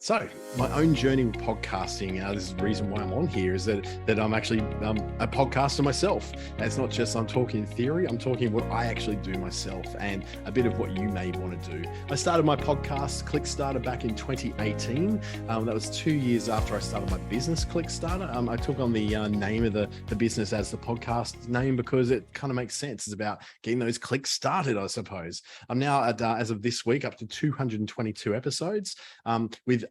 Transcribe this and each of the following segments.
So my own journey with podcasting, this is the reason why I'm on here, is that I'm actually a podcaster myself. And it's not just I'm talking theory, I'm talking what I actually do myself and a bit of what you may want to do. I started my podcast, Clickstarter, back in 2018. That was 2 years after I started my business, Clickstarter. I took on the name of the business as the podcast name because it kind of makes sense. It's about getting those clicks started, I suppose. I'm now at, as of this week, up to 222 episodes with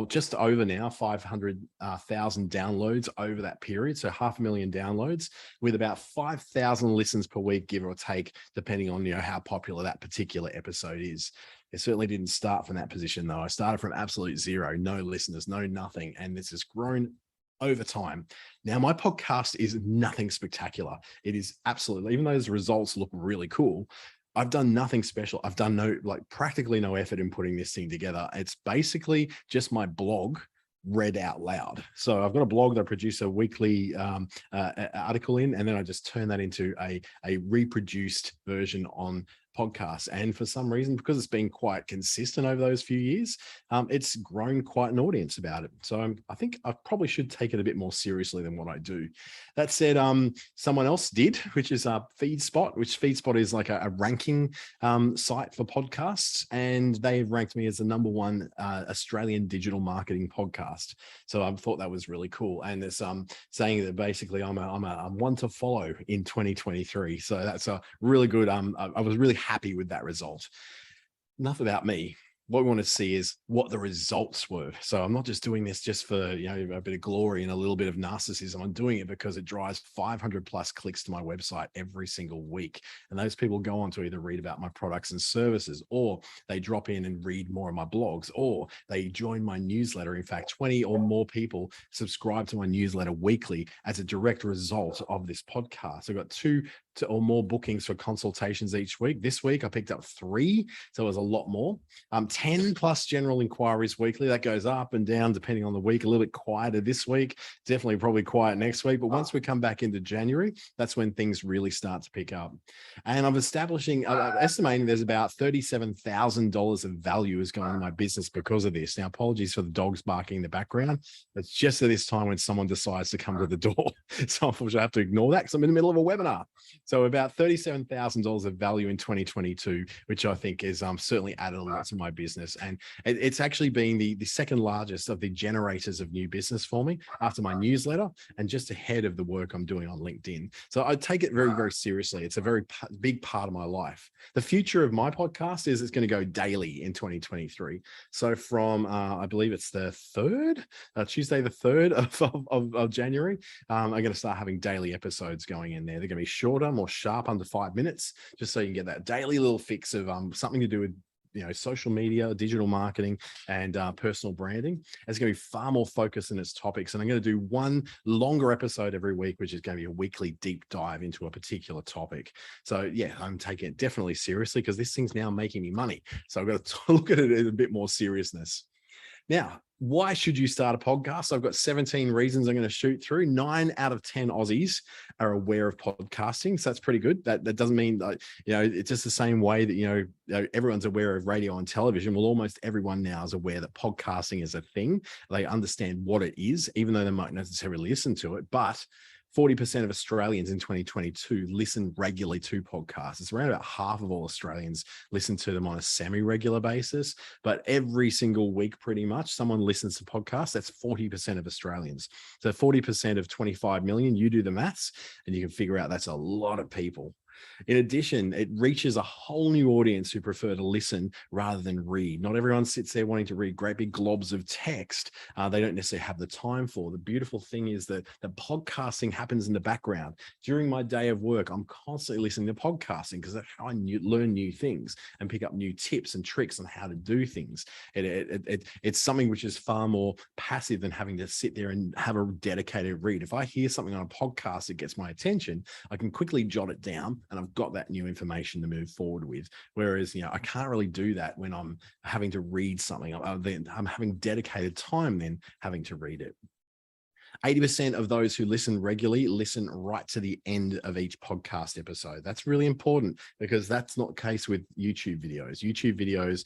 just over now 500,000 downloads over that period. So 500,000 downloads with about 5,000 listens per week, give or take, depending on how popular that particular episode is. It certainly didn't start from that position though. I started from absolute zero, no listeners, no nothing. And this has grown over time. Now, my podcast is nothing spectacular. It is absolutely, even though those results look really cool, I've done nothing special. I've done practically no effort in putting this thing together. It's basically just my blog read out loud. So I've got a blog that I produce a weekly article in, and then I just turn that into a reproduced version on podcasts. And for some reason, because it's been quite consistent over those few years, it's grown quite an audience about it. So I think I probably should take it a bit more seriously than what I do. That said, someone else did, which is FeedSpot, which FeedSpot is like a ranking site for podcasts. And they've ranked me as the #1 Australian digital marketing podcast. So I thought that was really cool. And it's saying that basically I'm a one to follow in 2023. So that's a really good, I was really happy with that result. Enough about me. What we want to see is what the results were. So I'm not just doing this just for a bit of glory and a little bit of narcissism. I'm doing it because it drives 500 plus clicks to my website every single week. And those people go on to either read about my products and services, or they drop in and read more of my blogs, or they join my newsletter. In fact, 20 or more people subscribe to my newsletter weekly as a direct result of this podcast. I've got 2 or more bookings for consultations each week. This week I picked up 3, so it was a lot more. 10 plus general inquiries weekly. That goes up and down depending on the week. A little bit quieter this week, definitely probably quiet next week. But once we come back into January, that's when things really start to pick up. And I'm estimating there's about $37,000 of value is going in my business because of this. Now, apologies for the dogs barking in the background. It's just at this time when someone decides to come to the door. So unfortunately, I have to ignore that because I'm in the middle of a webinar. So about $37,000 of value in 2022, which I think is certainly added a lot to my business. And it's actually been the second largest of the generators of new business for me after my newsletter, and just ahead of the work I'm doing on LinkedIn. So I take it very, very seriously. It's a very big part of my life. The future of my podcast is it's going to go daily in 2023. So from, I believe it's the 3rd, Tuesday, the 3rd of January, I'm going to start having daily episodes going in there. They're going to be shorter, more sharp, under 5 minutes, just so you can get that daily little fix of something to do with social media, digital marketing, and personal branding. It's going to be far more focused in its topics. And I'm going to do one longer episode every week, which is going to be a weekly deep dive into a particular topic. So yeah, I'm taking it definitely seriously because this thing's now making me money. So I've got to look at it in a bit more seriousness. Now, why should you start a podcast? I've got 17 reasons I'm going to shoot through. 9 out of 10 Aussies are aware of podcasting. So that's pretty good. That doesn't mean that, it's just the same way that, everyone's aware of radio and television. Well, almost everyone now is aware that podcasting is a thing. They understand what it is, even though they might not necessarily listen to it. But 40% of Australians in 2022 listen regularly to podcasts. It's around about half of all Australians listen to them on a semi-regular basis, but every single week, pretty much, someone listens to podcasts. That's 40% of Australians. So 40% of 25 million, you do the maths, and you can figure out that's a lot of people. In addition, it reaches a whole new audience who prefer to listen rather than read. Not everyone sits there wanting to read great big globs of text. They don't necessarily have the time for. The beautiful thing is that the podcasting happens in the background. During my day of work, I'm constantly listening to podcasting because that's how I learn new things and pick up new tips and tricks on how to do things. It's something which is far more passive than having to sit there and have a dedicated read. If I hear something on a podcast that gets my attention, I can quickly jot it down and I've got that new information to move forward with. Whereas, I can't really do that when I'm having to read something. I'm having dedicated time then having to read it. 80% of those who listen regularly listen right to the end of each podcast episode. That's really important because that's not the case with YouTube videos. YouTube videos,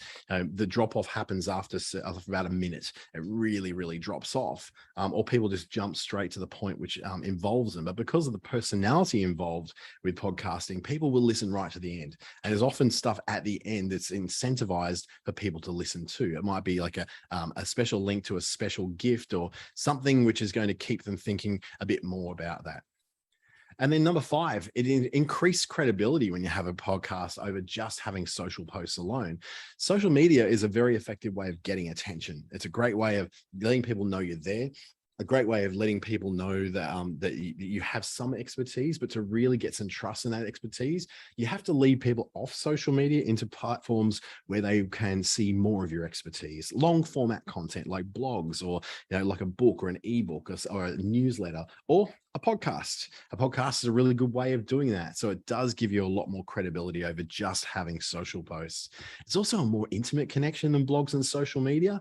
the drop off happens after about a minute. It really, really drops off, or people just jump straight to the point which involves them. But because of the personality involved with podcasting, people will listen right to the end. And there's often stuff at the end that's incentivized for people to listen to. It might be like a special link to a special gift or something which is going to keep them thinking a bit more about that. And then number 5, it increased credibility when you have a podcast over just having social posts alone. Social media is a very effective way of getting attention. It's a great way of letting people know you're there. A great way of letting people know that that you have some expertise, but to really get some trust in that expertise, you have to lead people off social media into platforms where they can see more of your expertise. Long format content like blogs, or like a book or an ebook, or a newsletter, or a podcast. A podcast is a really good way of doing that. So it does give you a lot more credibility over just having social posts. It's also a more intimate connection than blogs and social media.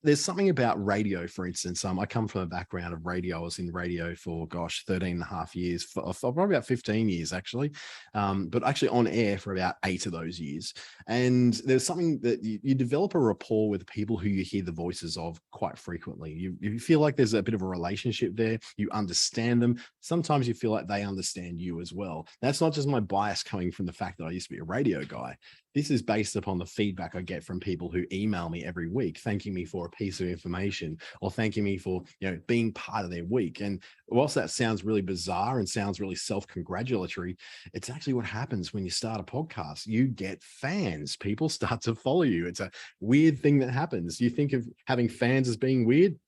There's something about radio, for instance. I come from a background of radio. I was in radio for, 13 and a half years, for probably about 15 years, actually. But actually on air for about 8 of those years. And there's something that you develop a rapport with people who you hear the voices of quite frequently. You feel like there's a bit of a relationship there. You understand them. Sometimes you feel like they understand you as well. That's not just my bias coming from the fact that I used to be a radio guy. This is based upon the feedback I get from people who email me every week, thanking me for a piece of information or thanking me for being part of their week. And whilst that sounds really bizarre and sounds really self-congratulatory, it's actually what happens when you start a podcast. You get fans. People start to follow you. It's a weird thing that happens. You think of having fans as being weird?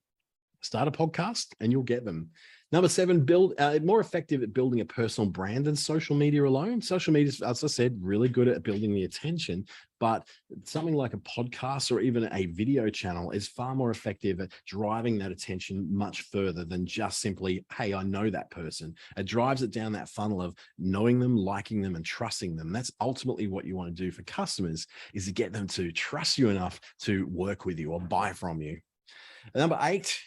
Start a podcast and you'll get them. Number 7, build more effective at building a personal brand than social media alone. Social media is, as I said, really good at building the attention, but something like a podcast or even a video channel is far more effective at driving that attention much further than just simply, hey, I know that person. It drives it down that funnel of knowing them, liking them, and trusting them. That's ultimately what you want to do for customers, is to get them to trust you enough to work with you or buy from you. And number 8,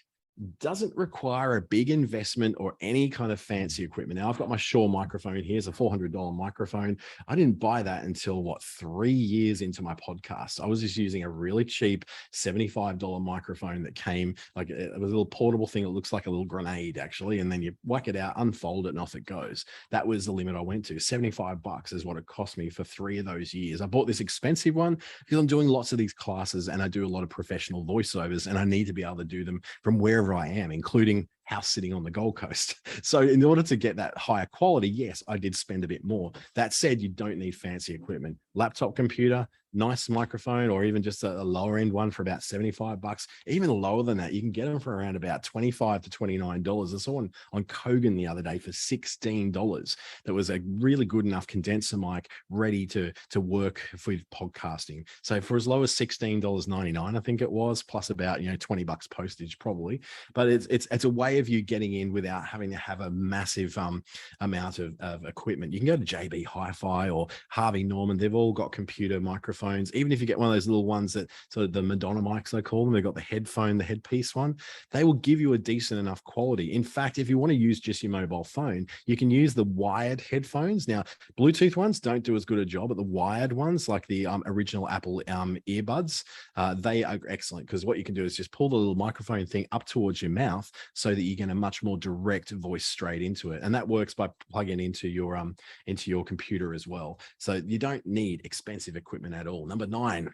doesn't require a big investment or any kind of fancy equipment. Now, I've got my Shure microphone here. It's a $400 microphone. I didn't buy that until 3 years into my podcast. I was just using a really cheap $75 microphone that came, like, it was a little portable thing. It looks like a little grenade, actually. And then you whack it out, unfold it, and off it goes. That was the limit I went to. $75 is what it cost me for 3 of those years. I bought this expensive one because I'm doing lots of these classes and I do a lot of professional voiceovers, and I need to be able to do them from wherever I am, including house sitting on the Gold Coast. So in order to get that higher quality, yes, I did spend a bit more. That said, you don't need fancy equipment. Laptop computer, nice microphone, or even just a lower end one for about $75. Even lower than that, you can get them for around about $25 to $29. I saw one on Kogan the other day for $16. That was a really good enough condenser mic ready to work with podcasting. So for as low as $16.99, I think it was, plus about $20 postage probably. But it's a way of you getting in without having to have a massive amount of equipment. You can go to JB Hi-Fi or Harvey Norman. They've all got computer microphones. Even if you get one of those little ones that sort of the Madonna mics, I call them, they've got the headpiece one. They will give you a decent enough quality. In fact, if you want to use just your mobile phone, you can use the wired headphones. Now, Bluetooth ones don't do as good a job, but the wired ones, like the original Apple earbuds, they are excellent, because what you can do is just pull the little microphone thing up towards your mouth so that you get a much more direct voice straight into it. And that works by plugging into your computer as well. So you don't need expensive equipment at all. Number 9,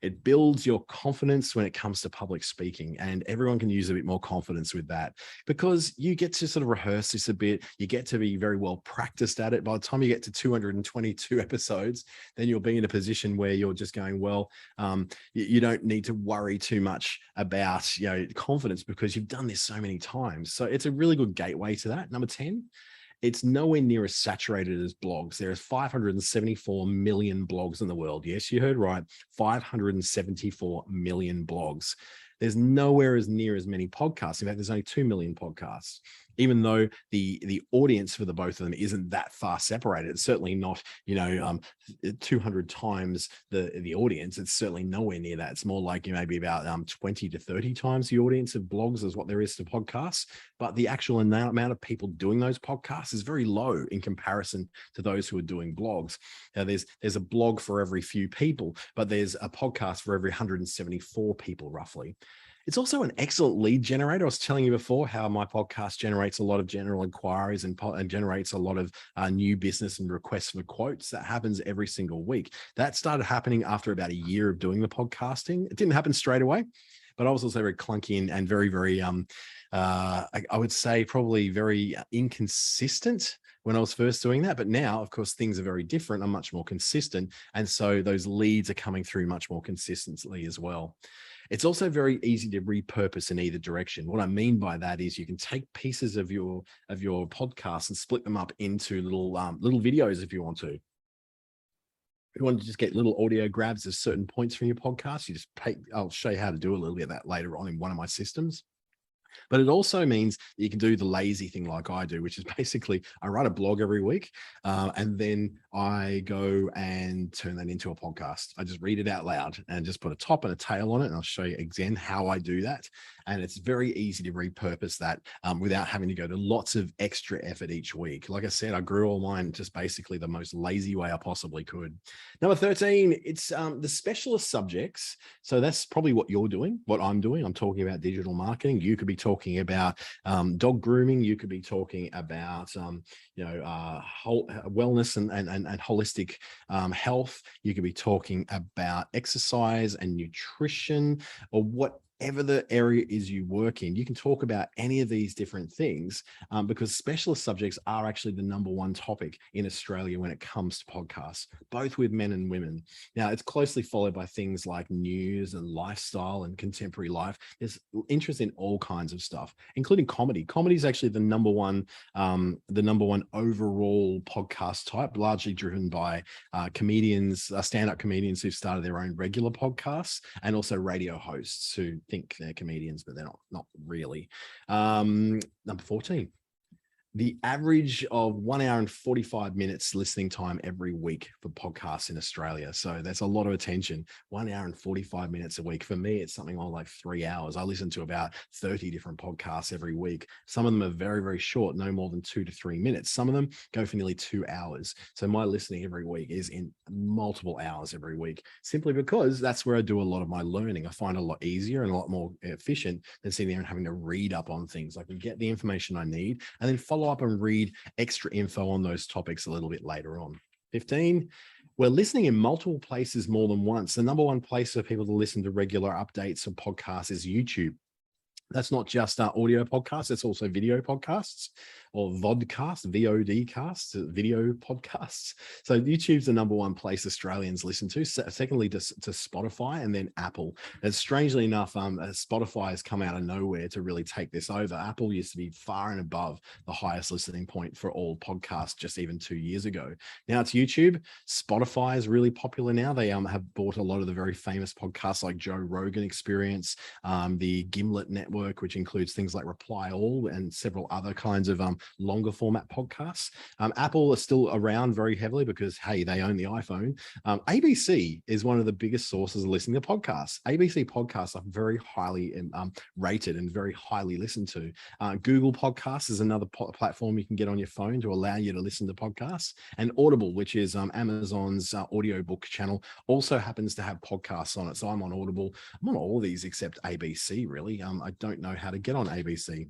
it builds your confidence when it comes to public speaking, and everyone can use a bit more confidence with that, because you get to sort of rehearse this a bit. You get to be very well practiced at it. By the time you get to 222 episodes, then you'll be in a position where you're just going, well, you don't need to worry too much about confidence, because you've done this so many times. So it's a really good gateway to that. Number 10, it's nowhere near as saturated as blogs. There is 574 million blogs in the world. Yes, you heard right. 574 million blogs. There's nowhere as near as many podcasts. In fact, there's only 2 million podcasts. even though the audience for the both of them isn't that far separated. It's certainly not, 200 times the audience. It's certainly nowhere near that. It's more like maybe about 20 to 30 times the audience of blogs is what there is to podcasts. But the actual amount of people doing those podcasts is very low in comparison to those who are doing blogs. Now, there's a blog for every few people, but there's a podcast for every 174 people roughly. It's also an excellent lead generator. I was telling you before how my podcast generates a lot of general inquiries and generates a lot of new business and requests for quotes. That happens every single week. That started happening after about a year of doing the podcasting. It didn't happen straight away, but I was also very clunky and very, very, I would say probably very inconsistent when I was first doing that. But now, of course, things are very different. I'm much more consistent. And so those leads are coming through much more consistently as well. It's also very easy to repurpose in either direction. What I mean by that is you can take pieces of your podcast and split them up into little videos if you want to. If you want to just get little audio grabs of certain points from your podcast, I'll show you how to do a little bit of that later on in one of my systems. But it also means that you can do the lazy thing like I do, which is basically I write a blog every week and then I go and turn that into a podcast. I just read it out loud and just put a top and a tail on it. And I'll show you again how I do that. And it's very easy to repurpose that without having to go to lots of extra effort each week. Like I said, I grew all mine just basically the most lazy way I possibly could. Number 13, it's the specialist subjects. So that's probably what you're doing, what I'm doing. I'm talking about digital marketing. You could be talking about dog grooming. You could be talking about, wellness and holistic health. You could be talking about exercise and nutrition or whatever the area is you work in. You can talk about any of these different things because specialist subjects are actually the number one topic in Australia when it comes to podcasts, both with men and women. Now, it's closely followed by things like news and lifestyle and contemporary life. There's interest in all kinds of stuff, including comedy. Comedy is actually the number one overall podcast type, largely driven by comedians, stand-up comedians who've started their own regular podcasts, and also radio hosts who think they're comedians, but they're not really. Number 14. The average of 1 hour and 45 minutes listening time every week for podcasts in Australia. So that's a lot of attention. 1 hour and 45 minutes a week. For me, it's something like 3 hours. I listen to about 30 different podcasts every week. Some of them are very, very short, no more than 2 to 3 minutes. Some of them go for nearly 2 hours. So my listening every week is in multiple hours every week, simply because that's where I do a lot of my learning. I find it a lot easier and a lot more efficient than sitting there and having to read up on things. I can get the information I need and then follow up and read extra info on those topics a little bit later on. 15, we're listening in multiple places more than once. The number one place for people to listen to regular updates of podcasts is YouTube. That's not just audio podcasts, it's also video podcasts or vodcasts, VOD casts, video podcasts. So YouTube's the number one place Australians listen to. Secondly, to Spotify and then Apple. And strangely enough, Spotify has come out of nowhere to really take this over. Apple used to be far and above the highest listening point for all podcasts just even 2 years ago. Now it's YouTube. Spotify is really popular now. They have bought a lot of the very famous podcasts like Joe Rogan Experience, the Gimlet Network, which includes things like Reply All and several other kinds of longer format podcasts. Apple is still around very heavily because, hey, they own the iPhone. ABC is one of the biggest sources of listening to podcasts. ABC podcasts are very highly rated and very highly listened to. Google Podcasts is another platform you can get on your phone to allow you to listen to podcasts. And Audible, which is Amazon's audiobook channel, also happens to have podcasts on it. So I'm on Audible. I'm on all of these except ABC, really. I don't know how to get on ABC.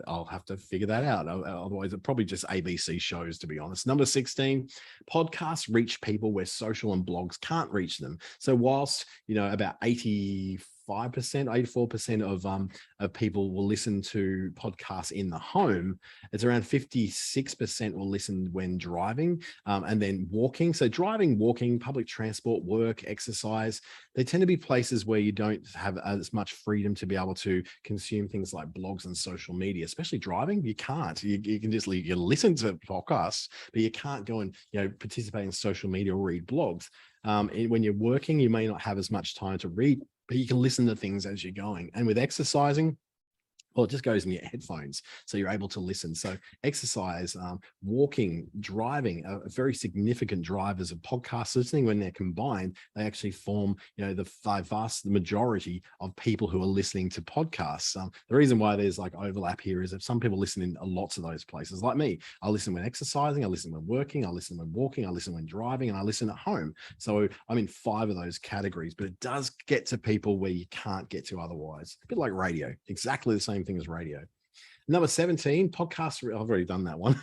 I'll have to figure that out. Otherwise, it's probably just ABC shows, to be honest. Number 16, podcasts reach people where social and blogs can't reach them. So whilst, about 84% of people will listen to podcasts in the home, it's around 56% will listen when driving and then walking. So driving, walking, public transport, work, exercise, they tend to be places where you don't have as much freedom to be able to consume things like blogs and social media, especially driving. You can't. You can just you listen to podcasts, but you can't go and participate in social media or read blogs. When you're working, you may not have as much time to read, but you can listen to things as you're going. And with exercising, Well, it just goes in your headphones, so you're able to listen. So exercise, walking, driving are very significant drivers of podcast listening. When they're combined, they actually form, the vast majority of people who are listening to podcasts. The reason why there's like overlap here is that some people listen in lots of those places. Like me, I listen when exercising, I listen when working, I listen when walking, I listen when driving, and I listen at home. So I'm in 5 of those categories, but it does get to people where you can't get to otherwise. A bit like radio, exactly the same thing as radio. Number 17, podcasts. I've already done that one.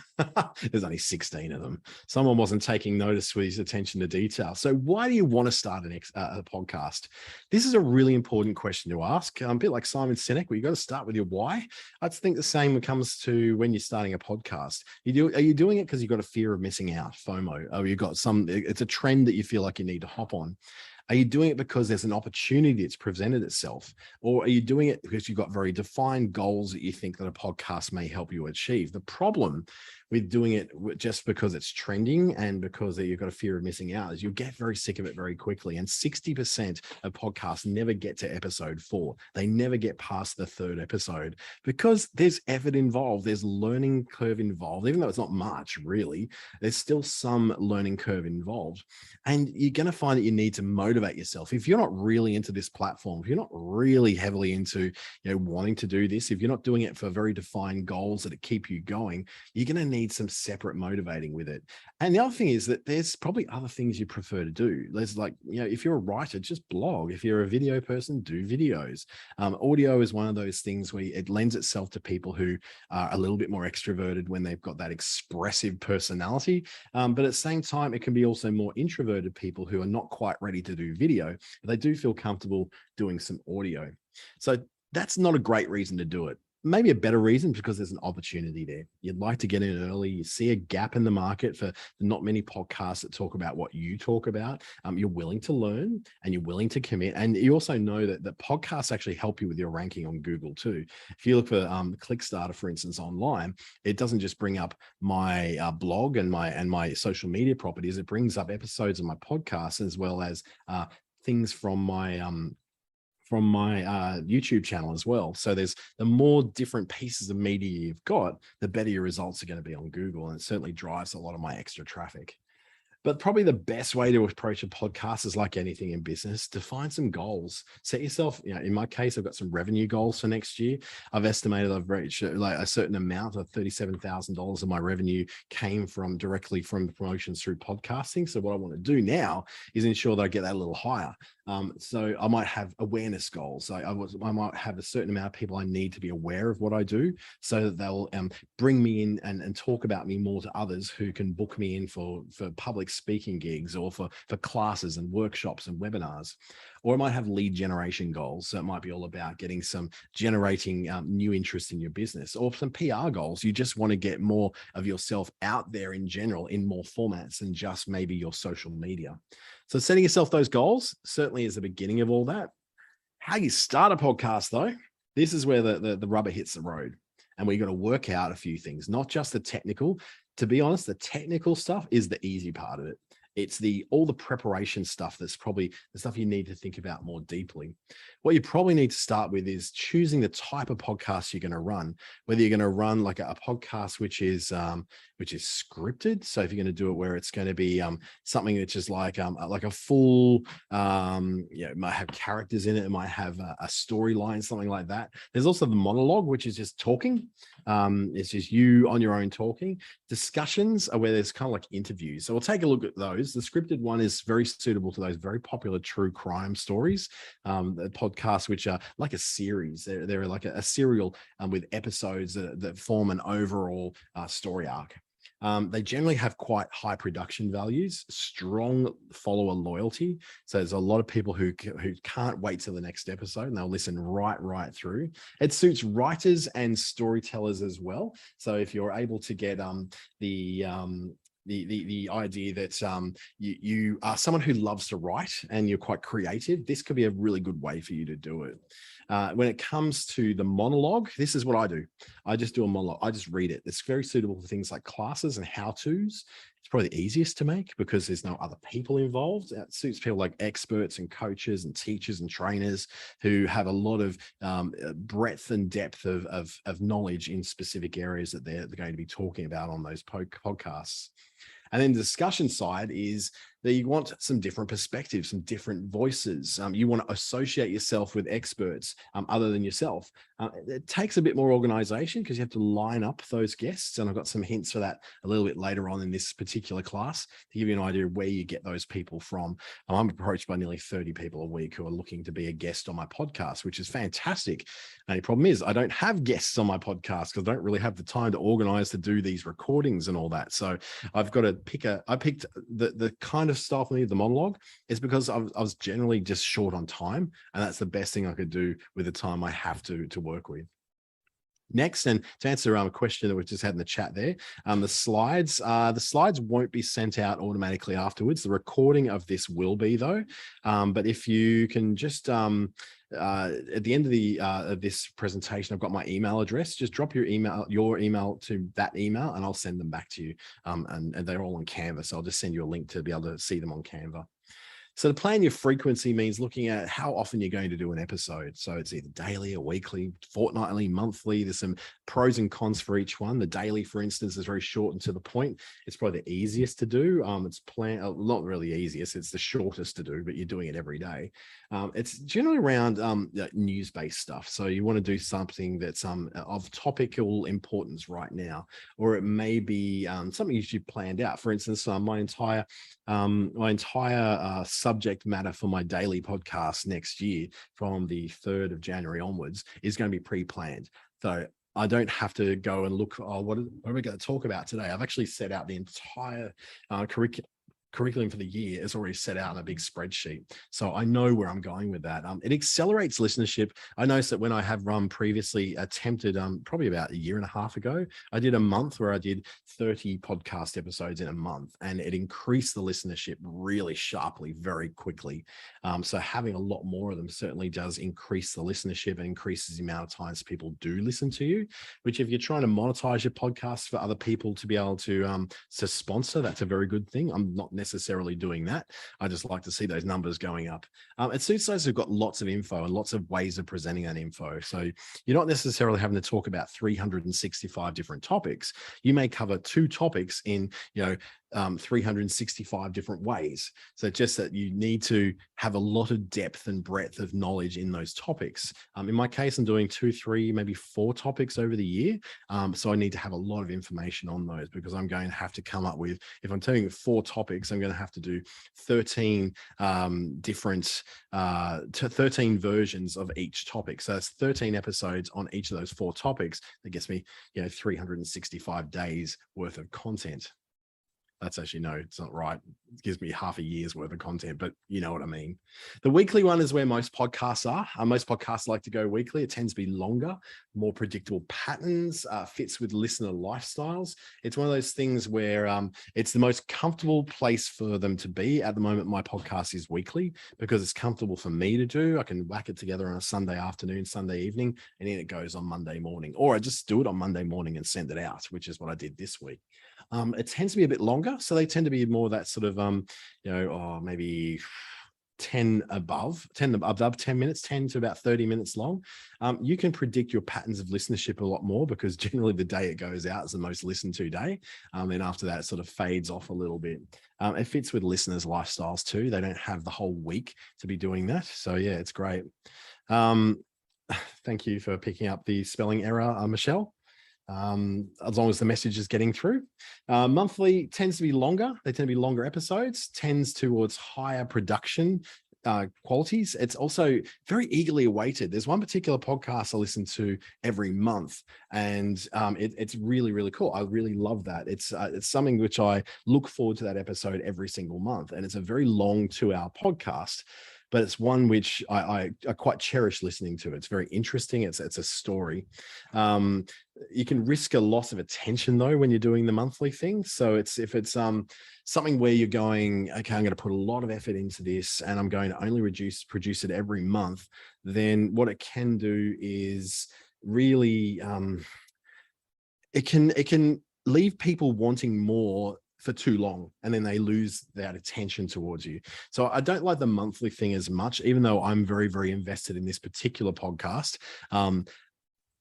There's only 16 of them. Someone wasn't taking notice with his attention to detail. So why do you want to start a podcast? This is a really important question to ask. A bit like Simon Sinek, where you got to start with your why. I think the same when it comes to when you're starting a podcast. Are you doing it because you've got a fear of missing out, FOMO? Or you've got it's a trend that you feel like you need to hop on? Are you doing it because there's an opportunity that's presented itself? Or are you doing it because you've got very defined goals that you think that a podcast may help you achieve? The problem with doing it just because it's trending and because you've got a fear of missing out is you'll get very sick of it very quickly. And 60% of podcasts never get to episode 4. They never get past the 3rd episode because there's effort involved. There's learning curve involved. Even though it's not much really, there's still some learning curve involved. And you're going to find that you need to motivate yourself. If you're not really into this platform, if you're not really heavily into wanting to do this, if you're not doing it for very defined goals that keep you going, you're going to need some separate motivating with it. And the other thing is that there's probably other things you prefer to do. There's if you're a writer, just blog. If you're a video person, do videos. Audio is one of those things where it lends itself to people who are a little bit more extroverted when they've got that expressive personality. But at the same time, it can be also more introverted people who are not quite ready to do video, but they do feel comfortable doing some audio. So that's not a great reason to do it. Maybe a better reason because there's an opportunity there. You'd like to get in early. You see a gap in the market for not many podcasts that talk about what you talk about. You're willing to learn and you're willing to commit. And you also know that podcasts actually help you with your ranking on Google too. If you look for ClickStarter, for instance, online, it doesn't just bring up my blog and my social media properties. It brings up episodes of my podcast as well as things from my YouTube channel as well. So the more different pieces of media you've got, the better your results are going to be on Google. And it certainly drives a lot of my extra traffic. But probably the best way to approach a podcast is like anything in business, define some goals. Set yourself, in my case, I've got some revenue goals for next year. I've estimated I've reached like a certain amount of $37,000 of my revenue came directly from promotions through podcasting. So what I want to do now is ensure that I get that a little higher. So I might have awareness goals. So I might have a certain amount of people I need to be aware of what I do so that they'll bring me in and talk about me more to others who can book me in for public speaking gigs or for classes and workshops and webinars. Or I might have lead generation goals. So it might be all about generating new interest in your business, or some PR goals. You just want to get more of yourself out there in general in more formats than just maybe your social media. So setting yourself those goals certainly is the beginning of all that. How you start a podcast though, this is where the rubber hits the road. And we got to work out a few things, not just the technical. To be honest, the technical stuff is the easy part of it. It's all the preparation stuff that's probably the stuff you need to think about more deeply. What you probably need to start with is choosing the type of podcast you're going to run, whether you're going to run like a podcast which is scripted. So if you're going to do it where it's going to be something which is like a full, it might have characters in it. It might have a storyline, something like that. There's also the monologue, which is just talking. It's just you on your own talking. Discussions are where there's kind of like interviews. So we'll take a look at those. The scripted one is very suitable to those very popular true crime stories, the podcasts, which are like a series. They're like a serial with episodes that form an overall story arc. They generally have quite high production values, strong follower loyalty. So there's a lot of people who can't wait till the next episode and they'll listen right through. It suits writers and storytellers as well. So if you're able to get the idea that you are someone who loves to write and you're quite creative, this could be a really good way for you to do it. When it comes to the monologue, this is what I do. I just do a monologue. I just read it. It's very suitable for things like classes and how-tos. It's probably the easiest to make because there's no other people involved. It suits people like experts and coaches and teachers and trainers who have a lot of breadth and depth of knowledge in specific areas that they're going to be talking about on those podcasts. And then the discussion side is that you want some different perspectives, some different voices. You want to associate yourself with experts other than yourself. It takes a bit more organization because you have to line up those guests. And I've got some hints for that a little bit later on in this particular class to give you an idea of where you get those people from. I'm approached by nearly 30 people a week who are looking to be a guest on my podcast, which is fantastic. And the problem is I don't have guests on my podcast because I don't really have the time to organize to do these recordings and all that. So I've got to I picked the kind of style for me, the monologue, is because I was generally just short on time. And that's the best thing I could do with the time I have to work with. Next, and to answer a question that we just had in the chat there, the slides won't be sent out automatically afterwards. The recording of this will be though. But if you can just at the end of this presentation, I've got my email address. Just drop your email to that email, and I'll send them back to you. And they're all on Canva, so I'll just send you a link to be able to see them on Canva. So to plan your frequency means looking at how often you're going to do an episode. So it's either daily or weekly, fortnightly, monthly. There's some pros and cons for each one. The daily, for instance, is very short and to the point. It's probably the easiest to do. It's not really easiest. It's the shortest to do, but you're doing it every day. It's generally around news-based stuff. So you want to do something that's of topical importance right now, or it may be something you've planned out. For instance, my entire subject matter for my daily podcast next year from the 3rd of January onwards is going to be pre-planned. So I don't have to go and look, what are we going to talk about today? I've actually set out the entire curriculum for the year is already set out in a big spreadsheet. So I know where I'm going with that. It accelerates listenership. I noticed that when I have previously attempted, probably about a year and a half ago, I did a month where I did 30 podcast episodes in a month, and it increased the listenership really sharply, very quickly. So having a lot more of them certainly does increase the listenership and increases the amount of times people do listen to you, which if you're trying to monetize your podcast for other people to be able to sponsor, that's a very good thing. I'm not necessarily doing that. I just like to see those numbers going up. It suits those who've got lots of info and lots of ways of presenting that info. So you're not necessarily having to talk about 365 different topics. You may cover 2 topics in, 365 different ways. So just that you need to have a lot of depth and breadth of knowledge in those topics. In my case, I'm doing 2, 3, maybe 4 topics over the year. So I need to have a lot of information on those because I'm going to have to come up with, if I'm telling you 4 topics, I'm going to have to do 13 different, 13 versions of each topic. So that's 13 episodes on each of those 4 topics. That gets me, 365 days worth of content. That's actually, no, it's not right. It gives me half a year's worth of content, but you know what I mean. The weekly one is where most podcasts are. Most podcasts like to go weekly. It tends to be longer, more predictable patterns, fits with listener lifestyles. It's one of those things where it's the most comfortable place for them to be. At the moment, my podcast is weekly because it's comfortable for me to do. I can whack it together on a Sunday afternoon, Sunday evening, and then it goes on Monday morning. Or I just do it on Monday morning and send it out, which is what I did this week. It tends to be a bit longer. So they tend to be more that sort of, maybe 10 above 10 minutes, 10 to about 30 minutes long. You can predict your patterns of listenership a lot more because generally the day it goes out is the most listened to day. Then after that, it sort of fades off a little bit. It fits with listeners' lifestyles too. They don't have the whole week to be doing that. So yeah, it's great. Thank you for picking up the spelling error, Michelle. As long as the message is getting through. Monthly tends to be longer. They tend to be longer episodes, tends towards higher production qualities. It's also very eagerly awaited. There's one particular podcast I listen to every month, and it's really, really cool. I really love that. It's something which I look forward to that episode every single month, and it's a very long 2-hour podcast. But it's one which I quite cherish listening to. It's very interesting. It's a story. You can risk a loss of attention though when you're doing the monthly thing. So if it's something where you're going, okay, I'm going to put a lot of effort into this, and I'm going to only produce it every month. Then what it can do is really it can leave people wanting more for too long, and then they lose that attention towards you. So I don't like the monthly thing as much, even though I'm very, very invested in this particular podcast.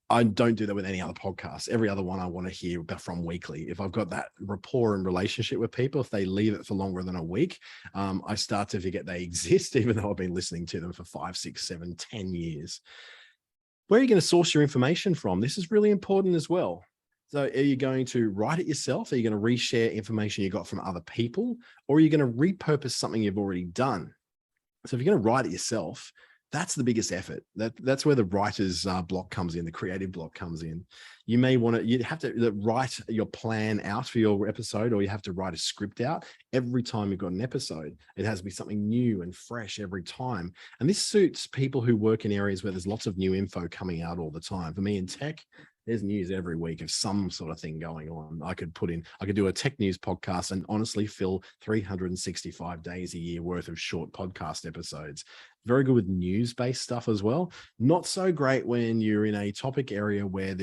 I don't do that with any other podcast. Every other one I want to hear about from weekly. If I've got that rapport and relationship with people, if they leave it for longer than a week, I start to forget they exist, even though I've been listening to them for 5, 6, 7, 10 years. Where are you going to source your information from? This is really important as well. So are you going to write it yourself? Are you going to reshare information you got from other people? Or are you going to repurpose something you've already done? So if you're going to write it yourself, that's the biggest effort. That's where the writer's block comes in, the creative block comes in. You may want to, you have to write your plan out for your episode, or you have to write a script out every time you've got an episode. It has to be something new and fresh every time. And this suits people who work in areas where there's lots of new info coming out all the time. For me in tech, there's news every week of some sort of thing going on. I could do a tech news podcast and honestly fill 365 days a year worth of short podcast episodes. Very good with news-based stuff as well. Not so great when you're in a topic area where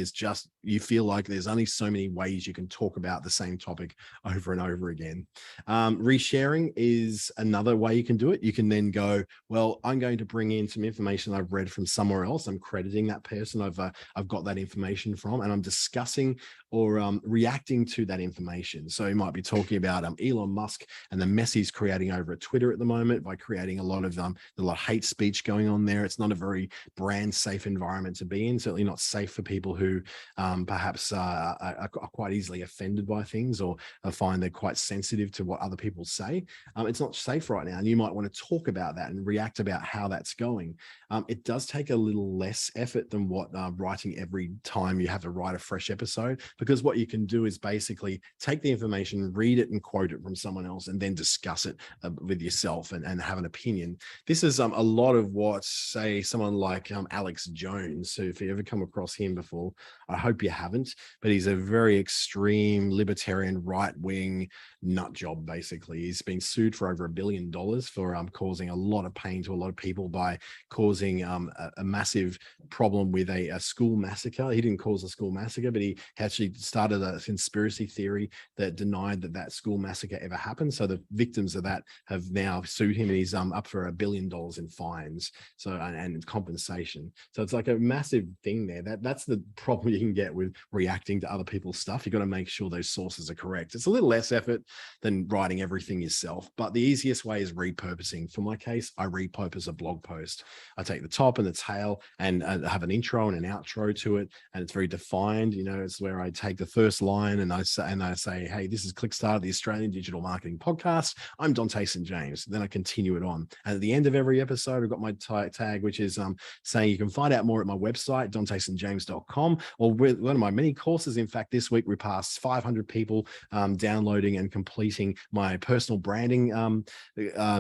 you feel like there's only so many ways you can talk about the same topic over and over again. Resharing is another way you can do it. You can then go, well, I'm going to bring in some information I've read from somewhere else. I'm crediting that person I've got that information from, and I'm discussing or reacting to that information. So you might be talking about Elon Musk and the mess he's creating over at Twitter at the moment by creating a lot of hate speech going on there. It's not a very brand safe environment to be in, certainly not safe for people who perhaps are quite easily offended by things, or find they're quite sensitive to what other people say. It's not safe right now, and you might want to talk about that and react about how that's going. It does take a little less effort than what writing every time you have to write a fresh episode, because what you can do is basically take the information, read it and quote it from someone else, and then discuss it with yourself and have an opinion. This is a lot of what, say, someone like Alex Jones, who, if you ever come across him before, I hope you haven't, but he's a very extreme libertarian, right-wing nut job, basically. He's been sued for over $1 billion for causing a lot of pain to a lot of people by causing a massive problem with a school massacre. He didn't cause a school massacre, but he actually started a conspiracy theory that denied that school massacre ever happened. So the victims of that have now sued him, and he's up for $1 billion in fines, so and compensation. So it's like a massive thing there. That's the problem you can get with reacting to other people's stuff. You've got to make sure those sources are correct. It's a little less effort than writing everything yourself, but the easiest way is repurposing. For my case, I repurpose a blog post. I take the top and the tail and have an intro and an outro to it, and it's very defined. It's where I take the first line and I say, hey, this is Clickstarter, the Australian Digital Marketing Podcast. I'm Dante St. James. Then I continue it on. And at the end of every episode, I've got my tag, which is saying you can find out more at my website, dantestjames.com, or with one of my mini courses. In fact, this week we passed 500 people downloading and completing my personal branding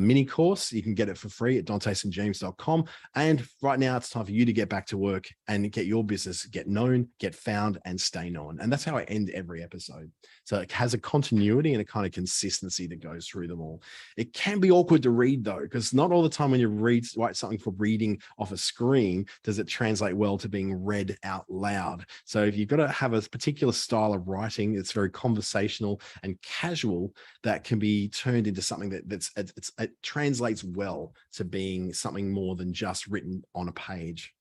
mini course. You can get it for free at dantestjames.com. And right now it's time for you to get back to work and get your business, get known, get found, and stay known. And that's how I end every episode. So it has a continuity and a kind of consistency that goes through them all. It can be awkward to read, though, because not all the time when you write something for reading off a screen does it translate well to being read out loud. So if you've got to have a particular style of writing, it's very conversational and casual, that can be turned into something it translates well to being something more than just written on a page.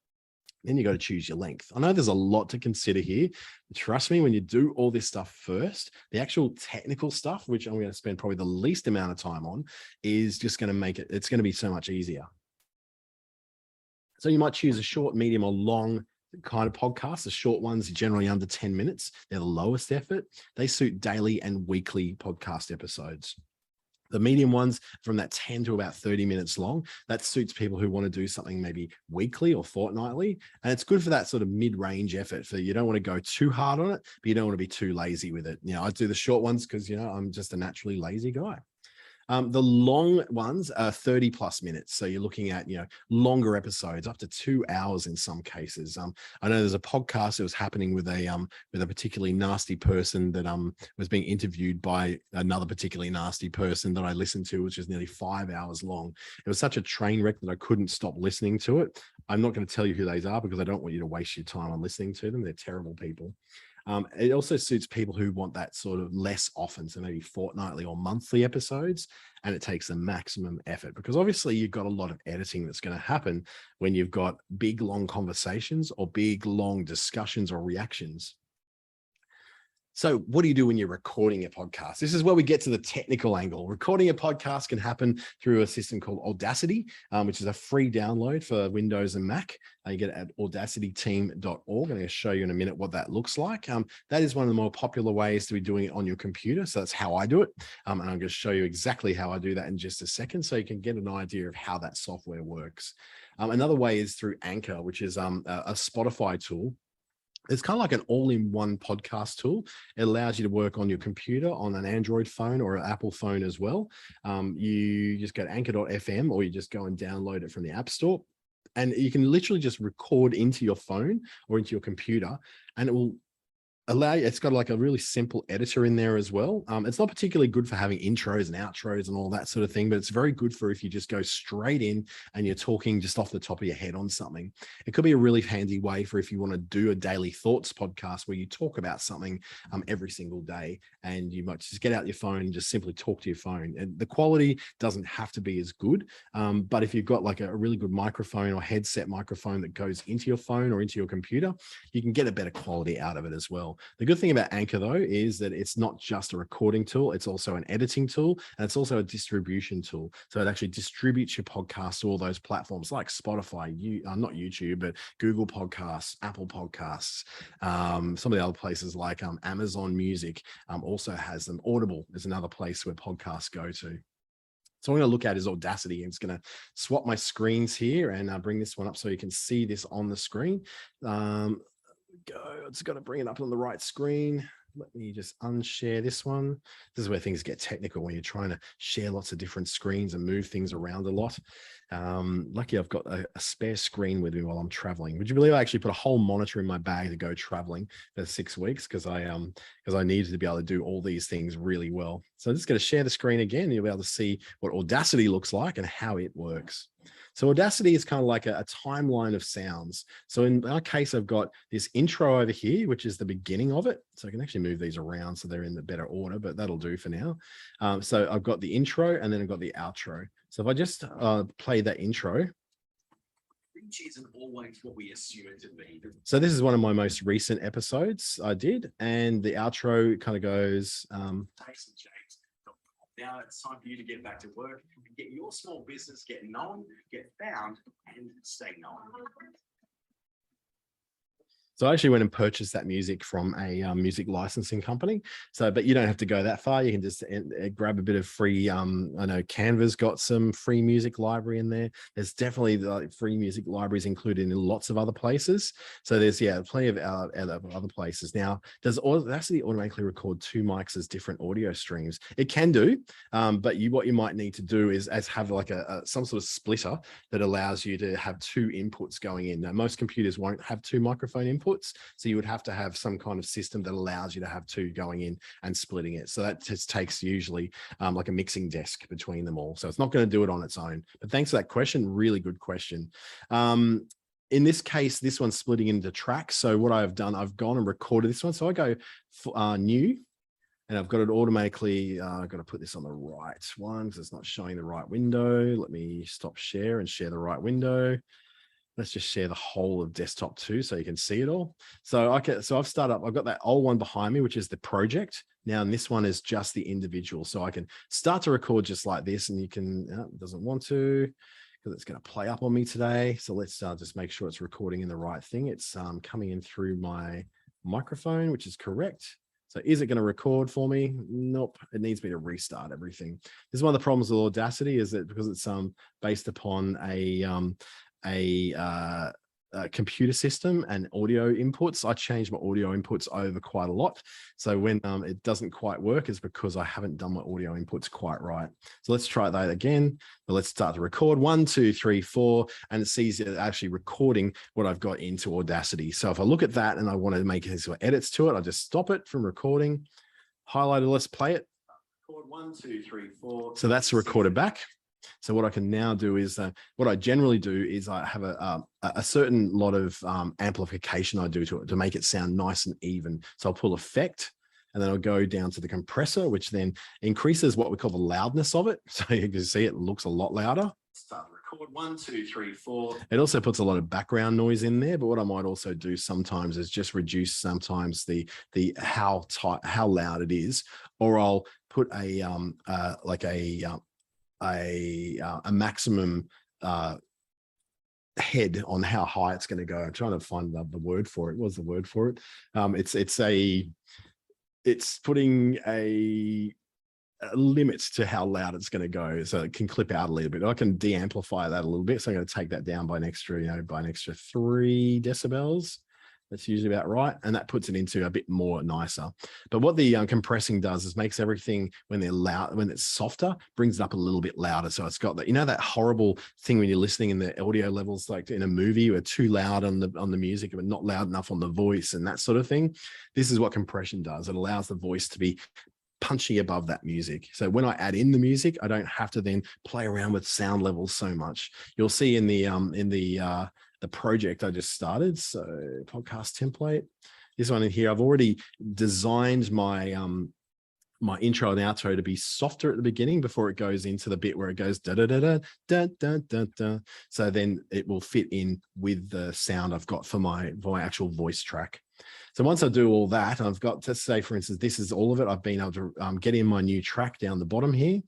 Then you got to choose your length. I know there's a lot to consider here. Trust me, when you do all this stuff first, the actual technical stuff, which I'm going to spend probably the least amount of time on, is just going to make it's going to be so much easier. So you might choose a short, medium, or long kind of podcast. The short ones are generally under 10 minutes. They're the lowest effort. They suit daily and weekly podcast episodes. The medium ones from that 10 to about 30 minutes long, that suits people who want to do something maybe weekly or fortnightly. And it's good for that sort of mid-range effort. For you don't want to go too hard on it, but you don't want to be too lazy with it. I do the short ones because, I'm just a naturally lazy guy. The long ones are 30 plus minutes. So you're looking at, longer episodes, up to 2 hours in some cases. I know there's a podcast that was happening with a particularly nasty person that was being interviewed by another particularly nasty person that I listened to, which is nearly 5 hours long. It was such a train wreck that I couldn't stop listening to it. I'm not going to tell you who they are because I don't want you to waste your time on listening to them. They're terrible people. It also suits people who want that sort of less often, so maybe fortnightly or monthly episodes, and it takes the maximum effort because obviously you've got a lot of editing that's going to happen when you've got big, long conversations or big, long discussions or reactions. So what do you do when you're recording a podcast? This is where we get to the technical angle. Recording a podcast can happen through a system called Audacity, which is a free download for Windows and Mac. You get it at audacityteam.org. I'm going to show you in a minute what that looks like. That is one of the more popular ways to be doing it on your computer. So that's how I do it. And I'm going to show you exactly how I do that in just a second so you can get an idea of how that software works. Another way is through Anchor, which is a Spotify tool. It's kind of like an all-in-one podcast tool. It allows you to work on your computer, on an Android phone or an Apple phone as well. You just go to anchor.fm or you just go and download it from the App Store. And you can literally just record into your phone or into your computer, and it will allow you. It's got like a really simple editor in there as well. It's not particularly good for having intros and outros and all that sort of thing, but it's very good for if you just go straight in and you're talking just off the top of your head on something. It could be a really handy way for if you want to do a daily thoughts podcast where you talk about something every single day, and you might just get out your phone and just simply talk to your phone. And the quality doesn't have to be as good, but if you've got like a really good microphone or headset microphone that goes into your phone or into your computer, you can get a better quality out of it as well. The good thing about Anchor, though, is that it's not just a recording tool. It's also an editing tool, and it's also a distribution tool. So it actually distributes your podcast to all those platforms like Spotify, not YouTube, but Google Podcasts, Apple Podcasts, some of the other places like Amazon Music also has them. Audible is another place where podcasts go to. So what I'm going to look at is Audacity, and it's going to swap my screens here and bring this one up so you can see this on the screen. It's got to bring it up on the right screen. Let me just unshare this one. This is where things get technical when you're trying to share lots of different screens and move things around a lot. Lucky I've got a spare screen with me while I'm traveling. Would you believe I actually put a whole monitor in my bag to go traveling for 6 weeks because I needed to be able to do all these things really well. So I'm just going to share the screen again. You'll be able to see what Audacity looks like and how it works. So Audacity is kind of like a timeline of sounds. So in our case, I've got this intro over here, which is the beginning of it. So I can actually move these around so they're in the better order, but that'll do for now. So I've got the intro and then I've got the outro. So if I just play that intro. Which isn't always what we assume it to be. So this is one of my most recent episodes I did. And the outro kind of goes, now it's time for you to get back to work and get your small business, get known, get found, and stay known. So I actually went and purchased that music from a music licensing company. So, but you don't have to go that far. You can just grab a bit of free. I know Canva's got some free music library in there. There's definitely free music libraries included in lots of other places. So there's plenty of other places. Now, does Audacity automatically record two mics as different audio streams? It can do, but what you might need to do is have like some sort of splitter that allows you to have two inputs going in. Now, most computers won't have two microphone inputs. So you would have to have some kind of system that allows you to have two going in and splitting it. So that just takes usually like a mixing desk between them all. So it's not going to do it on its own. But thanks for that question. Really good question. In this case, this one's splitting into tracks. So what I've done, I've gone and recorded this one. So I go new, and I've got it automatically. I've got to put this on the right one because it's not showing the right window. Let me stop share and share the right window. Let's just share the whole of desktop too, so you can see it all. So I've got that old one behind me, which is the project. Now, and this one is just the individual. So I can start to record just like this, and you can, it doesn't want to, because it's going to play up on me today. So let's just make sure it's recording in the right thing. It's coming in through my microphone, which is correct. So is it going to record for me? Nope. It needs me to restart everything. This is one of the problems with Audacity, is that because it's based upon a computer system and audio inputs, I change my audio inputs over quite a lot. So when it doesn't quite work, it's because I haven't done my audio inputs quite right. So let's try that again. But let's start to record 1, 2, 3, 4, and it sees it actually recording what I've got into Audacity. So if I look at that and I want to make some edits to it, I just stop it from recording, highlight it, let's play it. Record 1, 2, 3, 4. So that's recorded back. So what I can now do is, what I generally do is I have a certain lot of amplification I do to it to make it sound nice and even. So I'll pull effect, and then I'll go down to the compressor, which then increases what we call the loudness of it. So you can see it looks a lot louder. Start the record, 1, 2, 3, 4. It also puts a lot of background noise in there, but what I might also do sometimes is just reduce sometimes the how loud it is, or I'll put a maximum head on how high it's going to go. I'm trying to find the word for it. What's the word for it? It's putting a limit to how loud it's going to go, so it can clip out a little bit. I can de-amplify that a little bit, so I'm going to take that down by an extra, by an extra 3 decibels. That's usually about right, and that puts it into a bit more nicer. But what the compressing does is makes everything, when they're loud, when it's softer, brings it up a little bit louder. So it's got that, that horrible thing when you're listening in the audio levels, like in a movie, we're too loud on the music, but not loud enough on the voice and that sort of thing. This is what compression does. It allows the voice to be punchy above that music. So when I add in the music, I don't have to then play around with sound levels so much. You'll see in the project I just started, so podcast template, this one in here, I've already designed my my intro and outro to be softer at the beginning before it goes into the bit where it goes da da da da da da da da. So then it will fit in with the sound I've got for my actual voice track. So once I do all that, I've got to say, for instance, this is all of it. I've been able to get in my new track down the bottom here.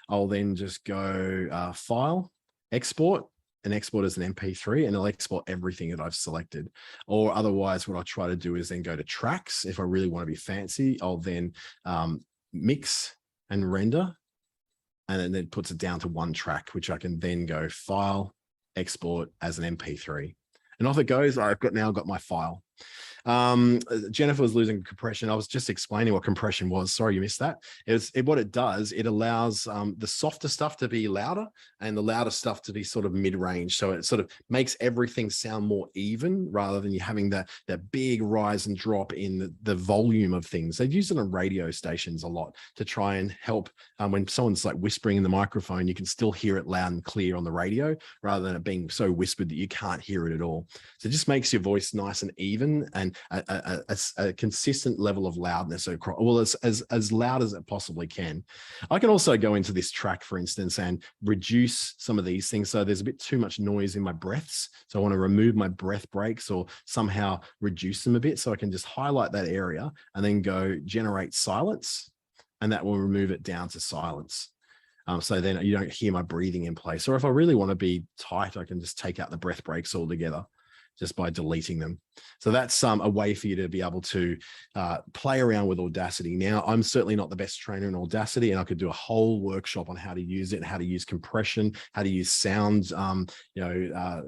I'll then just go File, Export, and export as an MP3, and it'll export everything that I've selected. Or otherwise, what I try to do is then go to tracks. If I really want to be fancy, I'll then mix and render, and then it puts it down to one track, which I can then go File, Export as an MP3. And off it goes. I've now got my file. Jennifer was losing compression. I was just explaining what compression was. Sorry you missed that. What it does, it allows the softer stuff to be louder and the louder stuff to be sort of mid-range. So it sort of makes everything sound more even, rather than you having that big rise and drop in the volume of things. They use it on radio stations a lot to try and help when someone's like whispering in the microphone, you can still hear it loud and clear on the radio, rather than it being so whispered that you can't hear it at all. So it just makes your voice nice and even, and a consistent level of loudness across, well, as loud as it possibly can. I can also go into this track, for instance, and reduce some of these things. So there's a bit too much noise in my breaths. So I want to remove my breath breaks or somehow reduce them a bit. So I can just highlight that area and then go generate silence, and that will remove it down to silence. So then you don't hear my breathing in place. Or if I really want to be tight, I can just take out the breath breaks altogether just by deleting them. So that's a way for you to be able to play around with Audacity. Now, I'm certainly not the best trainer in Audacity, and I could do a whole workshop on how to use it, how to use compression, how to use sound,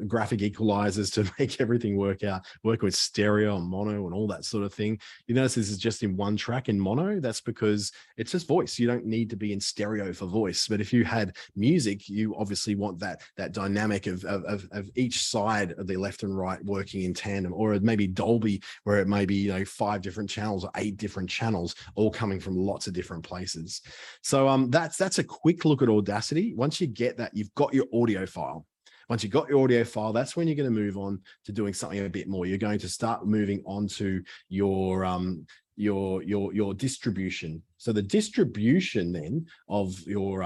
graphic equalizers to make everything work with stereo and mono and all that sort of thing. You notice this is just in one track in mono. That's because it's just voice. You don't need to be in stereo for voice. But if you had music, you obviously want that dynamic of each side of the left and right working in tandem, or maybe Dolby, where it may be 5 different channels or 8 different channels, all coming from lots of different places. So that's a quick look at Audacity. Once you get that, you've got your audio file. Once you've got your audio file, that's when you're going to move on to doing something a bit more. You're going to start moving on to your distribution. So the distribution then of your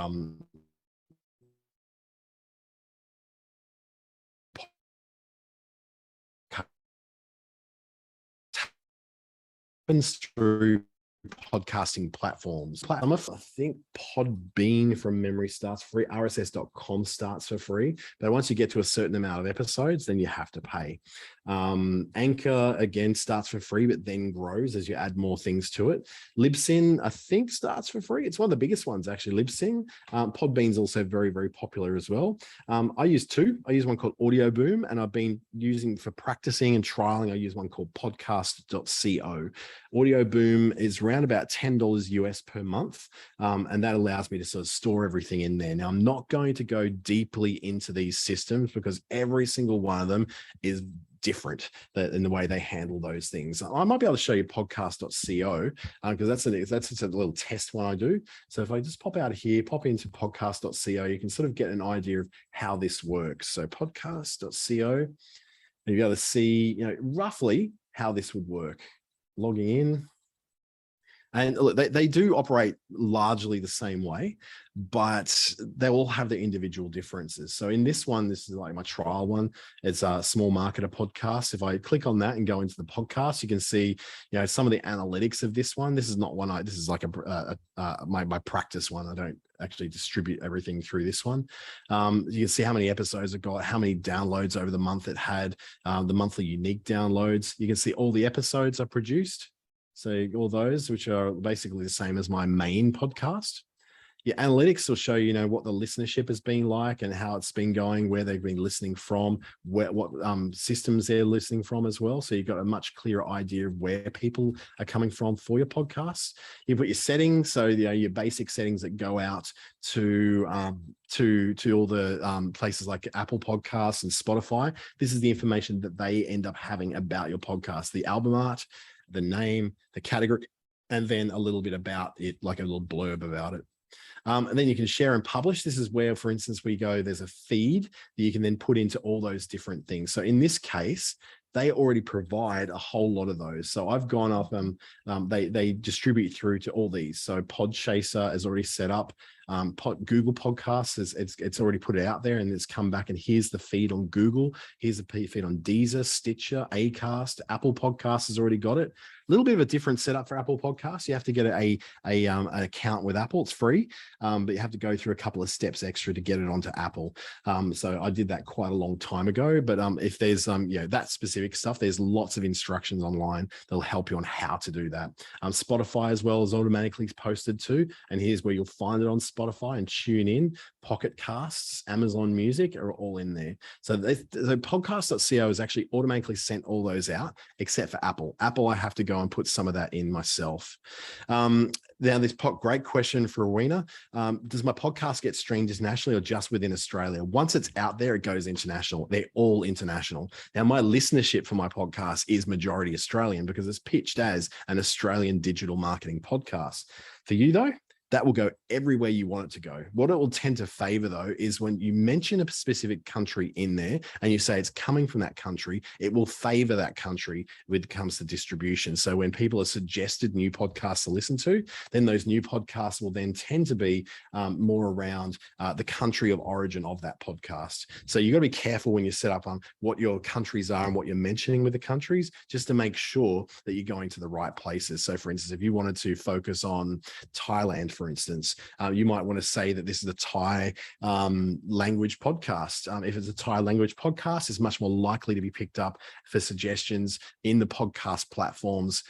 through podcasting platforms. I think Podbean from memory starts free. RSS.com starts for free. But once you get to a certain amount of episodes, then you have to pay. Anchor, again, starts for free, but then grows as you add more things to it. Libsyn, I think, starts for free. It's one of the biggest ones, actually, Libsyn. Podbean's also very, very popular as well. I use 2. I use one called Audio Boom, and I've been using for practicing and trialing. I use one called podcast.co. Audio Boom is around about $10 US per month, and that allows me to sort of store everything in there. Now, I'm not going to go deeply into these systems because every single one of them is different in the way they handle those things. I might be able to show you podcast.co because that's a little test one I do. So if I just pop out of here, pop into podcast.co, you can sort of get an idea of how this works. So podcast.co, and you'll be able to see, roughly how this would work. Logging in. And look, they do operate largely the same way, but they all have their individual differences. So in this one, this is like my trial one. It's a small marketer podcast. If I click on that and go into the podcast, you can see, some of the analytics of this one. This is not one this is like my practice one. I don't actually distribute everything through this one. You can see how many episodes it got, how many downloads over the month it had, the monthly unique downloads. You can see all the episodes I produced. So all those, which are basically the same as my main podcast. Your analytics will show you, what the listenership has been like and how it's been going, where they've been listening from, what systems they're listening from as well. So you've got a much clearer idea of where people are coming from for your podcasts. You put your settings, so your basic settings that go out to all the places like Apple Podcasts and Spotify. This is the information that they end up having about your podcast: the album art, the name, the category, and then a little bit about it, like a little blurb about it. And then you can share and publish. This is where, for instance, there's a feed that you can then put into all those different things. So in this case, they already provide a whole lot of those. So I've gone up and they distribute through to all these. So Podchaser is already set up. Google Podcasts, it's already put it out there, and it's come back, and here's the feed on Google. Here's the feed on Deezer, Stitcher, Acast. Apple Podcasts has already got it. A little bit of a different setup for Apple Podcasts. You have to get an account with Apple. It's free, but you have to go through a couple of steps extra to get it onto Apple. So I did that quite a long time ago. But if there's that specific stuff, there's lots of instructions online that'll help you on how to do that. Spotify as well is automatically posted too, and here's where you'll find it on Spotify and tune in. Pocket Casts, Amazon Music are all in there. So podcast.co has actually automatically sent all those out, except for Apple. Apple, I have to go and put some of that in myself. Now, this great question for Rowena. Does my podcast get streamed internationally or just within Australia? Once it's out there, it goes international. They're all international. Now, my listenership for my podcast is majority Australian because it's pitched as an Australian digital marketing podcast. For you, though, that will go everywhere you want it to go. What it will tend to favor, though, is when you mention a specific country in there and you say it's coming from that country, it will favor that country when it comes to distribution. So when people are suggested new podcasts to listen to, then those new podcasts will then tend to be more around the country of origin of that podcast. So you've got to be careful when you set up on what your countries are and what you're mentioning with the countries, just to make sure that you're going to the right places. So for instance, if you wanted to focus on Thailand, for instance, you might want to say that this is a Thai language podcast. If it's a Thai language podcast, it's much more likely to be picked up for suggestions in the podcast platforms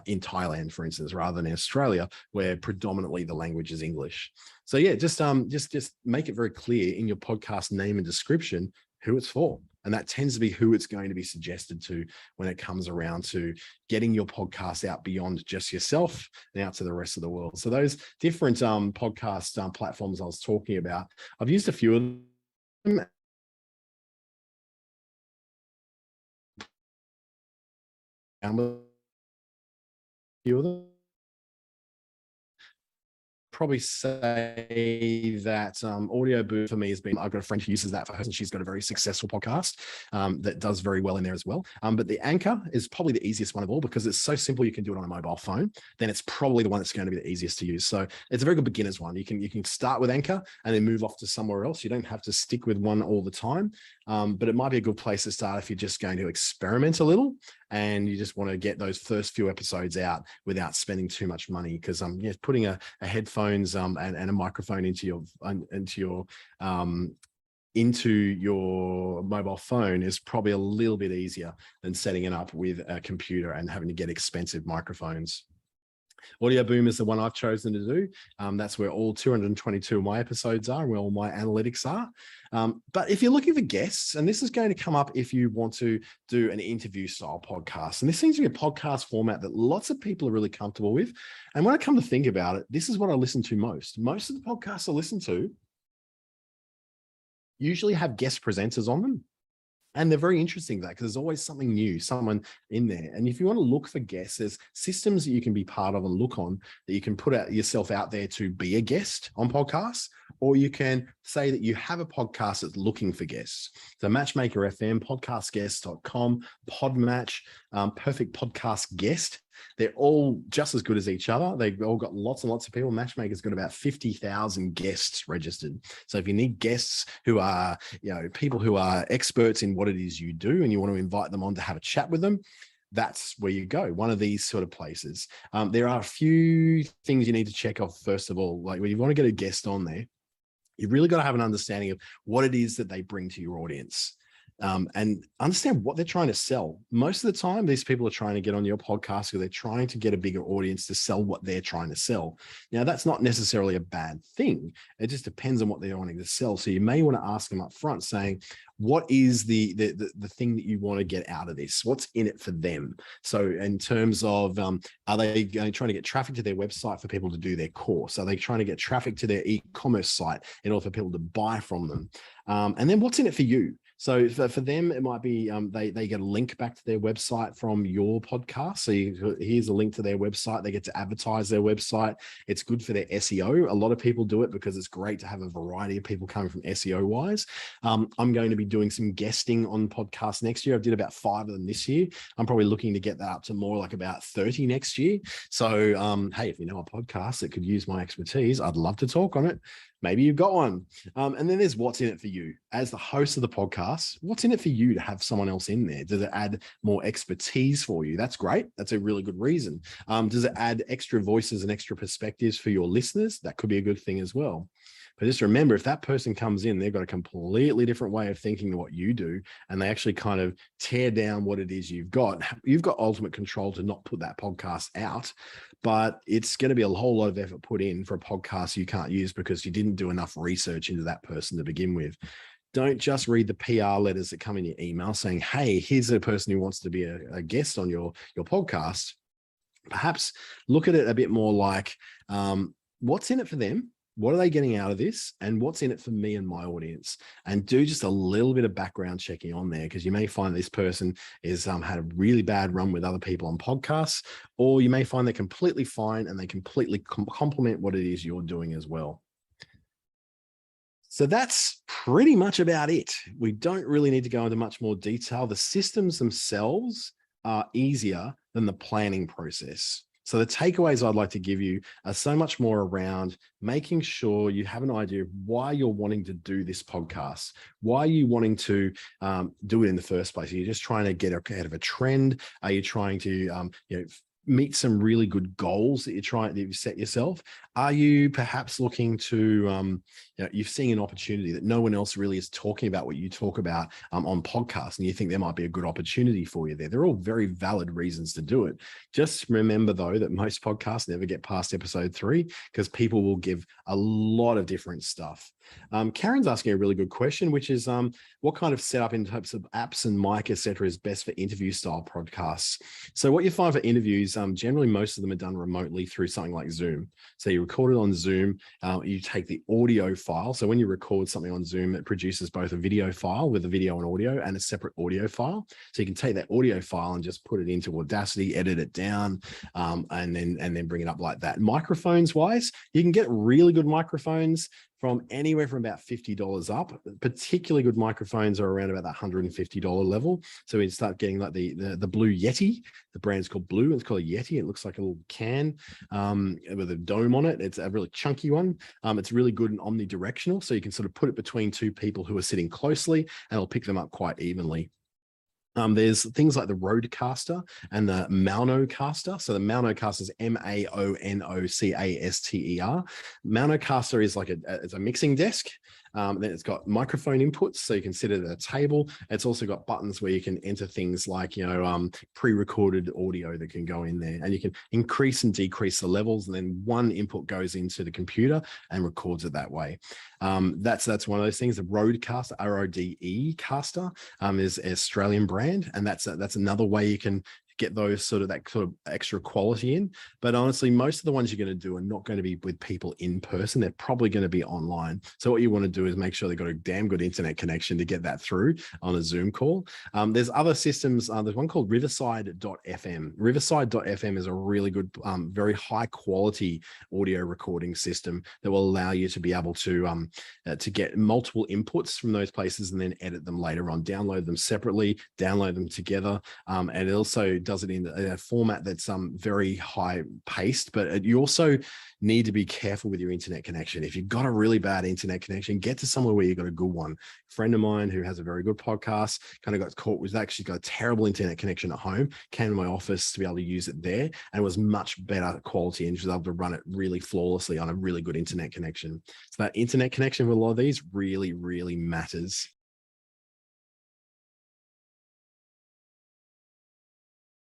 in Thailand, for instance, rather than in Australia, where predominantly the language is English. So yeah, just make it very clear in your podcast name and description who it's for. And that tends to be who it's going to be suggested to when it comes around to getting your podcast out beyond just yourself and out to the rest of the world. So those different podcast platforms I was talking about, I've used a few of them. A few of them. Probably say that Audio Boom for me has been, I've got a friend who uses that for her, and she's got a very successful podcast that does very well in there as well. But the Anchor is probably the easiest one of all because it's so simple. You can do it on a mobile phone. Then it's probably the one that's going to be the easiest to use. So it's a very good beginner's one. You can start with Anchor and then move off to somewhere else. You don't have to stick with one all the time. But it might be a good place to start if you're just going to experiment a little and you just want to get those first few episodes out without spending too much money, because putting a headphones and a microphone into your mobile phone is probably a little bit easier than setting it up with a computer and having to get expensive microphones. Audio Boom is the one I've chosen to do. That's where all 222 of my episodes are, where all my analytics are. But if you're looking for guests, and this is going to come up if you want to do an interview style podcast, and this seems to be a podcast format that lots of people are really comfortable with. And when I come to think about it, this is what I listen to most. Most of the podcasts I listen to usually have guest presenters on them. And they're very interesting, that because there's always something new, someone in there. And if you want to look for guests, there's systems that you can be part of and look on, that you can put out yourself out there to be a guest on podcasts, or you can say that you have a podcast that's looking for guests. So Matchmaker FM, podcastguests.com, Podmatch, Perfect Podcast Guest. They're all just as good as each other. They've all got lots and lots of people. Matchmaker's got about 50,000 guests registered. So if you need guests who are, people who are experts in what it is you do, and you want to invite them on to have a chat with them, that's where you go, one of these sort of places. There are a few things you need to check off. First of all, like when you want to get a guest on there, you've really got to have an understanding of what it is that they bring to your audience. And understand what they're trying to sell. Most of the time, these people are trying to get on your podcast because they're trying to get a bigger audience to sell what they're trying to sell. Now, that's not necessarily a bad thing. It just depends on what they're wanting to sell. So you may want to ask them up front, saying, what is the thing that you want to get out of this? What's in it for them? So in terms of, are they trying to get traffic to their website for people to do their course? Are they trying to get traffic to their e-commerce site in order for people to buy from them? And then what's in it for you? So for them, it might be they get a link back to their website from your podcast. So here's a link to their website. They get to advertise their website. It's good for their SEO. A lot of people do it because it's great to have a variety of people coming from SEO wise. I'm going to be doing some guesting on podcasts next year. I did about 5 of them this year. I'm probably looking to get that up to more like about 30 next year. So, hey, if you know a podcast that could use my expertise, I'd love to talk on it. Maybe you've got one. And then there's what's in it for you. As the host of the podcast, what's in it for you to have someone else in there? Does it add more expertise for you? That's great. That's a really good reason. Does it add extra voices and extra perspectives for your listeners? That could be a good thing as well. But just remember, if that person comes in, they've got a completely different way of thinking than what you do, and they actually kind of tear down what it is you've got ultimate control to not put that podcast out. But it's going to be a whole lot of effort put in for a podcast you can't use because you didn't do enough research into that person to begin with. Don't just read the PR letters that come in your email saying, hey, here's a person who wants to be a guest on your podcast. Perhaps look at it a bit more like, what's in it for them? What are they getting out of this? And what's in it for me and my audience? And do just a little bit of background checking on there, because you may find this person is had a really bad run with other people on podcasts, or you may find they're completely fine and they completely complement what it is you're doing as well. So that's pretty much about it. We don't really need to go into much more detail. The systems themselves are easier than the planning process. So the takeaways I'd like to give you are so much more around making sure you have an idea of why you're wanting to do this podcast. Why are you wanting to do it in the first place? Are you just trying to get ahead of a trend? Are you trying to meet some really good goals that you've set yourself? Are you perhaps looking to, you've seen an opportunity that no one else really is talking about what you talk about on podcasts, and you think there might be a good opportunity for you there? They're all very valid reasons to do it. Just remember, though, that most podcasts never get past episode 3 because people will give a lot of different stuff. Karen's asking a really good question, which is what kind of setup in terms of apps and mic, etc., is best for interview style podcasts? So what you find for interviews, generally most of them are done remotely through something like Zoom. So you record it on Zoom, you take the audio file. So when you record something on Zoom, it produces both a video file with a video and audio and a separate audio file. So you can take that audio file and just put it into Audacity, edit it down, and then bring it up like that. Microphones wise, you can get really good microphones from anywhere from about $50 up. Particularly good microphones are around about that $150 level. So we start getting like the Blue Yeti. The brand's called Blue. It's called a Yeti. It looks like a little can with a dome on it. It's a really chunky one. It's really good and omnidirectional. So you can sort of put it between two people who are sitting closely, and it'll pick them up quite evenly. There's things like the Rodecaster and the Maunocaster. So the Maunocaster is Maunocaster. Maunocaster is like it's a mixing desk. Then it's got microphone inputs, so you can sit at a table. It's also got buttons where you can enter things like, pre-recorded audio that can go in there, and you can increase and decrease the levels. And then one input goes into the computer and records it that way. That's one of those things. The Rodecaster, RODE caster, is an Australian brand, and that's another way you can get those that sort of extra quality in. But honestly, most of the ones you're going to do are not going to be with people in person. They're probably going to be online. So what you want to do is make sure they've got a damn good internet connection to get that through on a Zoom call. There's other systems. There's one called Riverside.fm. Riverside.fm is a really good, very high quality audio recording system that will allow you to be able to get multiple inputs from those places and then edit them later on, download them separately, download them together. And it also does it in a format that's very high paced, but you also need to be careful with your internet connection. If you've got a really bad internet connection, get to somewhere where you've got a good one. A friend of mine who has a very good podcast kind of got caught, was actually got a terrible internet connection at home, came to my office to be able to use it there, and it was much better quality, and she was able to run it really flawlessly on a really good internet connection. So that internet connection with a lot of these really, really matters.